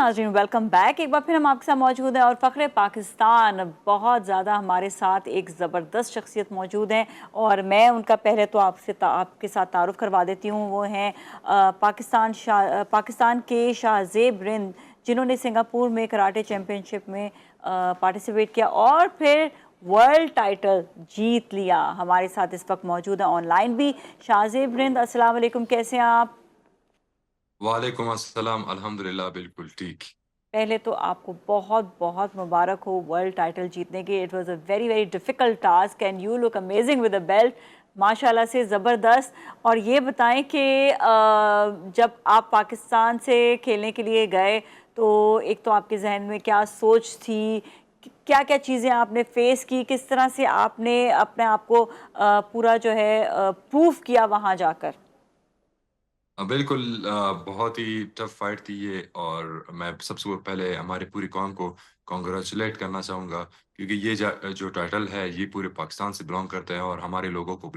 नाज़रीन, welcome back. एक बार फिर हम आपके साथ मौजूद हैं और फ़ख्र पाकिस्तान बहुत ज़्यादा हमारे साथ एक ज़बरदस्त शख्सियत मौजूद हैं और मैं उनका पहले तो आपके साथ तारुफ़ करवा देती हूँ। वो हैं पाकिस्तान के शाहज़ेब रिंद, जिन्होंने सिंगापुर में कराटे चैम्पियनशिप में पार्टिसिपेट किया और फिर वर्ल्ड टाइटल जीत लिया। हमारे साथ इस वक्त मौजूद है ऑनलाइन भी शाहज़ेब रिंद। अस्सलाम वालेकुम, कैसे हैं आप? वालेकुम अस्सलाम, अल्हम्दुलिल्लाह बिल्कुल ठीक। पहले तो आपको बहुत बहुत मुबारक हो वर्ल्ड टाइटल जीतने की। It was a very very difficult task and you look amazing with a belt, माशाल्लाह से ज़बरदस्त। और ये बताएं कि जब आप पाकिस्तान से खेलने के लिए गए तो एक तो आपके जहन में क्या सोच थी, क्या क्या चीज़ें आपने फेस की, किस तरह से आपने अपने आप को पूरा जो है प्रूफ किया वहाँ जाकर? बिल्कुल बहुत ही टफ फाइट थी ये। और मैं सबसे पहले हमारी पूरी कौम को कॉन्ग्रेचुलेट करना चाहूँगा, क्योंकि ये जो टाइटल है ये पूरे पाकिस्तान से बिलोंग करता है और हमारे लोगों को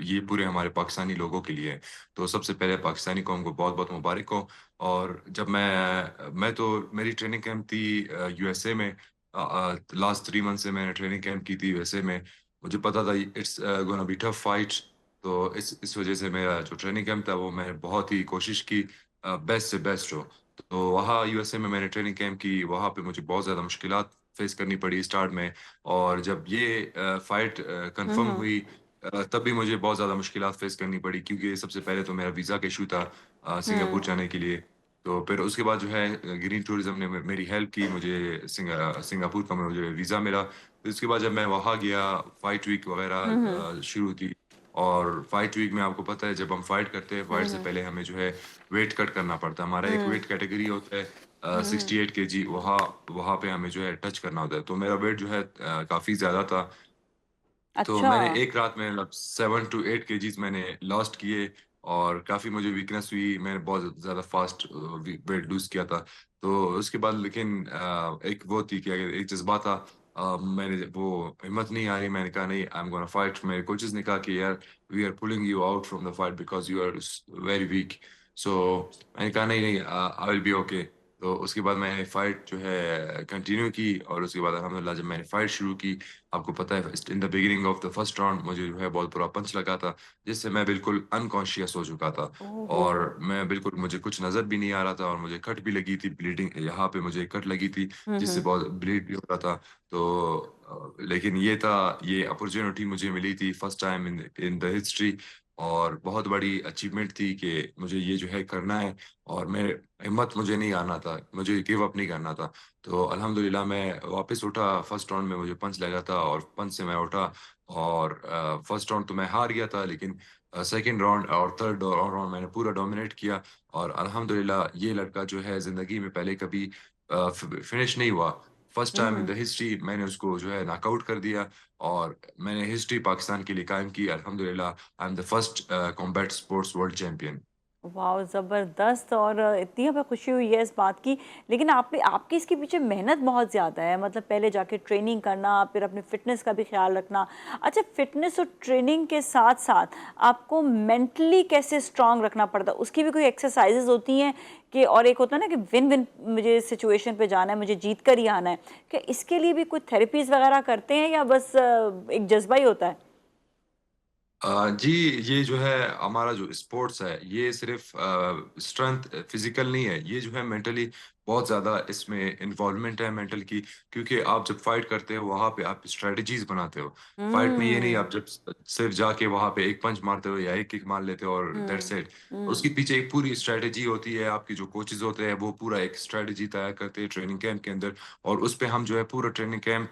ये पूरे हमारे पाकिस्तानी लोगों के लिए है। तो सबसे पहले पाकिस्तानी कौम को बहुत बहुत मुबारक हो। और जब मैं तो मेरी ट्रेनिंग कैंप थी यूएसए में। लास्ट 3 मंथ से मैंने ट्रेनिंग कैंप की थी यूएसए में। मुझे पता था it's gonna be tough fight. तो इस वजह से मेरा जो ट्रेनिंग कैंप था वो मैंने बहुत ही कोशिश की बेस्ट से बेस्ट हो। तो वहाँ यूएसए में मैंने ट्रेनिंग कैंप की, वहाँ पे मुझे बहुत ज़्यादा मुश्किलात फेस करनी पड़ी स्टार्ट में। और जब ये फाइट कंफर्म हम्म। हुई तब भी मुझे बहुत ज़्यादा मुश्किलात फेस करनी पड़ी, क्योंकि सबसे पहले तो मेरा वीज़ा का इशू था सिंगापुर हम्म। जाने के लिए। तो फिर उसके बाद जो है ग्रीन टूरिज्म ने मेरी हेल्प की, मुझे सिंगापुर का मुझे वीज़ा मिला। फिर उसके बाद जब मैं वहाँ गया, फाइट वीक हम्म। वगैरह शुरू थी। और फाइट वीक में आपको पता है जब हम फाइट करते हैं, फाइट से हम्म। पहले हमें जो है वेट कट करना पड़ता है। हमारा एक हम्म। वेट कैटेगरी होता है हम्म। 68 kg। वहाँ वहाँ पे हमें जो है टच करना होता है। तो मेरा वेट जो है काफ़ी ज़्यादा था। तो अच्छा। मैंने एक रात में मतलब 7 to 8 kgs मैंने लॉस्ट किए। और काफ़ी मुझे वीकनेस हुई, मैंने बहुत ज़्यादा फास्ट वेट लूज किया था। तो उसके बाद लेकिन एक वो थी कि अगर एक जज्बा था, मैंने वो हिम्मत नहीं हारी। मैंने कहा नहीं, आई एम गोना फाइट। मेरे कोचेस ने कहा कि यार we are pulling you out from the fight because you are very weak. So मैंने कहा नहीं नहीं, आई विल बी ओके। तो उसके बाद मैंने फाइट जो है कंटिन्यू की। और उसके बाद अल्हम्दुलिल्लाह जब मैंने फाइट शुरू की, आपको पता है in the beginning of the first round मुझे जो है बहुत बुरा पंच लगा था, जिससे मैं बिल्कुल अनकॉन्शियस हो चुका था। ओहो। और मैं बिल्कुल, मुझे कुछ नज़र भी नहीं आ रहा था और मुझे कट भी लगी थी, ब्लीडिंग यहाँ पे मुझे कट लगी थी, जिससे हम्म। बहुत ब्लीड भी हो रहा था। तो लेकिन ये अपॉर्चुनिटी मुझे मिली थी first time in the history. और बहुत बड़ी अचीवमेंट थी कि मुझे ये जो है करना है। और मेरे हिम्मत मुझे नहीं आना था, मुझे गिव अप नहीं करना था। तो अल्हम्दुलिल्लाह मैं वापस उठा। फर्स्ट राउंड में मुझे पंच लगा था और पंच से मैं उठा। और फर्स्ट राउंड तो मैं हार गया था, लेकिन सेकंड राउंड और थर्ड राउंड मैंने पूरा डोमिनेट किया। और अल्हम्दुलिल्लाह ये लड़का जो है ज़िंदगी में पहले कभी फिनिश नहीं हुआ। First time in hmm. The history मैंने उसको जो है नॉकआउट कर दिया। और मैंने हिस्ट्री पाकिस्तान के लिए कायम की। अल्हम्दुलिल्लाह I am the first combat sports world champion. वाह, ज़बरदस्त। और इतनी हमें खुशी हुई है इस बात की। लेकिन आपने आपकी इसके पीछे मेहनत बहुत ज़्यादा है, मतलब पहले जाके ट्रेनिंग करना, फिर अपनी फ़िटनेस का भी ख्याल रखना। अच्छा, फ़िटनेस और ट्रेनिंग के साथ साथ आपको मेंटली कैसे स्ट्रांग रखना पड़ता है? उसकी भी कोई एक्सरसाइजेज होती हैं कि, और एक होता है ना कि विन विन मुझे सिचुएशन पे जाना है, मुझे जीत कर ही आना है, क्या इसके लिए भी कुछ थेरेपीज़ वगैरह करते हैं या बस एक जज्बा ही होता है? जी, ये जो है हमारा जो स्पोर्ट्स है ये सिर्फ स्ट्रेंथ फिजिकल नहीं है, ये जो है मेंटली बहुत ज़्यादा इसमें इन्वॉल्वमेंट है मेंटल की। क्योंकि आप जब फाइट करते हो वहाँ पे आप स्ट्रेटजीज बनाते हो। फाइट में ये नहीं हम्म। आप जब सिर्फ जाके वहाँ पे एक पंच मारते हो या एक किक मार लेते हो और दैट्स हम्म। इट। हम्म। उसके पीछे एक पूरी स्ट्रेटजी होती है। आपकी जो कोचेज होते हैं वो पूरा एक स्ट्रेटजी तैयार करते हैं ट्रेनिंग कैंप के अंदर। और उस पे हम जो है पूरा ट्रेनिंग कैंप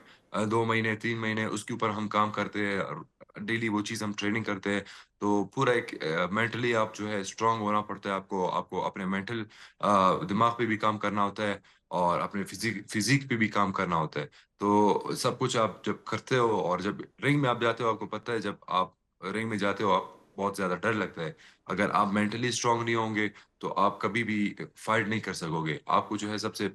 2 महीने 3 महीने उसके ऊपर हम काम करते हैं और डेली वो चीज़ हम ट्रेनिंग करते हैं। तो पूरा एक मेंटली आप जो है स्ट्रांग होना पड़ता है आपको। आपको अपने मेंटल दिमाग पे भी काम करना होता है और अपने फिजिक पे भी काम करना होता है। तो सब कुछ आप जब करते हो और जब रिंग में आप जाते हो, आपको पता है जब आप रिंग में जाते हो आप बहुत ज्यादा डर लगता है। अगर आप मेंटली स्ट्रांग नहीं होंगे तो आप कभी भी फाइट नहीं कर सकोगे। आपको जो है सबसे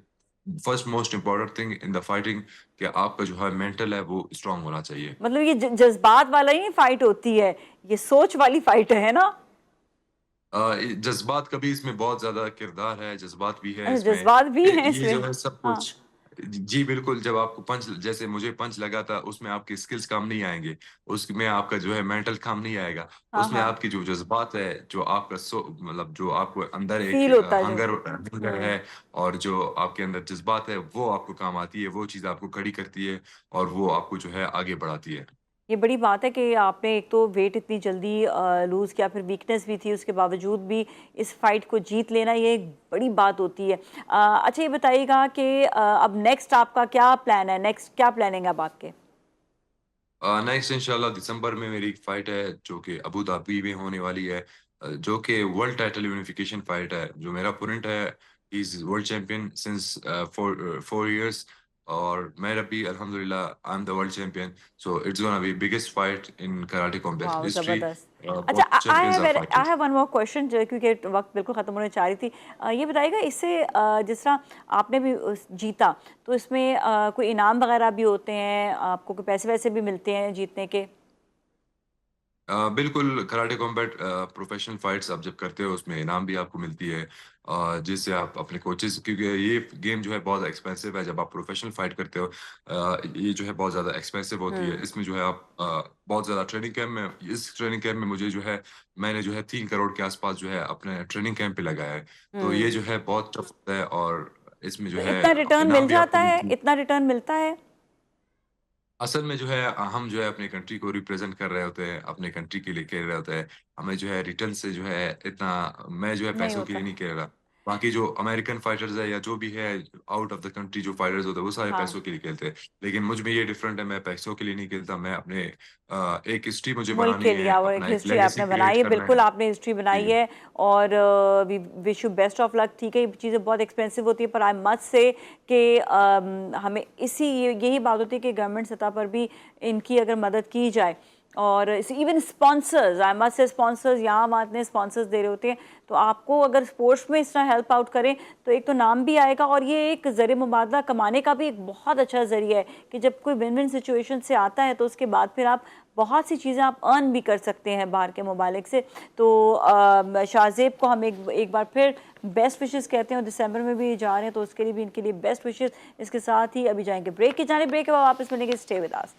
first most important thing in the fighting कि आपका जो है मेंटल है वो स्ट्रांग होना चाहिए। मतलब ये जज्बात वाला ही फाइट होती है, ये सोच वाली फाइट है ना? जज़्बात का भी इसमें बहुत ज़्यादा किरदार है, जज़्बात भी है अच्छा, इसमें। जज़्बात भी हैं ये जो इसमें। है सब हाँ, कुछ जी, बिल्कुल, जब आपको पंच जैसे मुझे पंच लगा था, उसमें आपके स्किल्स काम नहीं आएँगे, उसमें आपका जो है मेंटल काम नहीं आएगा, हाँ, उसमें हाँ। आपकी जो जज़्बात है, जो आपका मतलब जो आपको अंदर एक फ़ील होता है जो। हंगर हुँ। है और जो आपके अंदर जज़्बात है, वो आपको काम आती है, वो चीज़ आपको खड़ी करती है और वो आपको जो है आगे बढ़ाती है। ये बड़ी बात है कि आपने एक तो वेट इतनी जल्दी लूज़ किया, फिर वीकनेस भी थी, उसके बावजूद भी इस फाइट को जीत लेना ये एक बड़ी बात होती है। अच्छा ये बताइएगा कि अब नेक्स्ट आपका क्या प्लान है? नेक्स्ट क्या प्लानिंग है अब आपके? नेक्स्ट इंशाल्लाह दिसंबर में मेरी एक फाइट है जो कि अबू धाबी में होने वाली है, जो कि वर्ल्ड टाइटल यूनिफिकेशन फाइट है। जो मेरा ओपोनेंट है, he is world champion since 4 years और मेरा भी अल्हम्दुलिल्लाह I am the world champion. So it's gonna be biggest fight in karate combat wow! History. ज़बरदस्त। अच्छा both champions are I fighting. Have one more question जो क्योंकि वक़्त बिल्कुल ख़त्म होने जा रही थी। ये बताइएगा इससे जिस तरह आपने भी जीता, तो इसमें कोई इनाम वग़ैरह भी होते हैं? आपको कोई पैसे-वैसे भी मिलते हैं जीतने के? बिल्कुल, कराटे कॉम्बैट प्रोफ़ेशनल फ़ाइट्स आप जब करते हो उसमें इनाम भी आपको मिलती है, जिससे आप अपने कोचेज़, क्योंकि ये गेम जो है बहुत एक्सपेंसिव है। जब आप प्रोफ़ेशनल फ़ाइट करते हो, ये जो है बहुत ज़्यादा एक्सपेंसिव होती है। हुँ, इसमें जो है आप बहुत ज़्यादा ट्रेनिंग कैंप में, इस ट्रेनिंग कैंप में मुझे जो है, मैंने जो है 3 करोड़ के आस-पास जो है अपने ट्रेनिंग कैंप पे लगाया है। तो ये हुँ। जो है बहुत टफ़ होता है और इसमें जो तो है इतना रिटर्न इनाम मिल भी आपको जाता है? मिलती है। इतना रिटर्न मिलता है? असल में जो है हम जो है अपनी कंट्री को रिप्रेजेंट कर रहे होते हैं, अपने कंट्री के लिए खेल रहे होते हैं। हमें जो है रिटर्न से जो है इतना, मैं जो है नहीं पैसों के होता। लिए नहीं खेल रहा। बाकी जो अमेरिकन फाइटर्स है या जो भी है आउट ऑफ द कंट्री जो फाइटर्स होते हैं, वो सारे हाँ। पैसों के लिए खेलते हैं। लेकिन मुझ में ये डिफरेंट है, मैं पैसों के लिए नहीं खेलता। मैं अपने एक हिस्ट्री मुझे मुल्क बनानी के है, लिए और एक अपना एक हिस्ट्री लेगेसी आपने क्रिएट बनाई है, करना बिल्कुल है। आपने हिस्ट्री बनाई जी। है और we wish you best of luck. ठीक है, ये चीज़ें बहुत एक्सपेंसिव होती है पर आई मस्ट से कि हमें यही बात होती है कि गवर्नमेंट सतह पर भी इनकी अगर मदद की जाए और even sponsors, I must say sponsors यहाँ वहाँ इतने स्पॉन्सर्स दे रहे होते हैं, तो आपको अगर स्पोर्ट्स में इस तरह हेल्प आउट करें तो एक तो नाम भी आएगा और ये एक ज़रिए मुबादला कमाने का भी एक बहुत अच्छा ज़रिया है कि जब कोई विन विन सिचुएशन से आता है तो उसके बाद फिर आप बहुत सी चीज़ें आप अर्न भी कर सकते हैं बाहर के ममालिक से। तो शाहज़ेब को हम एक बार फिर बेस्ट विशेस कहते हैं और दिसंबर में भी जा रहे हैं तो उसके लिए भी इनके लिए बेस्ट विशेस। इसके साथ ही अभी जाएंगे ब्रेक की जाने, ब्रेक के बाद वापस मिलेंगे। Stay with us.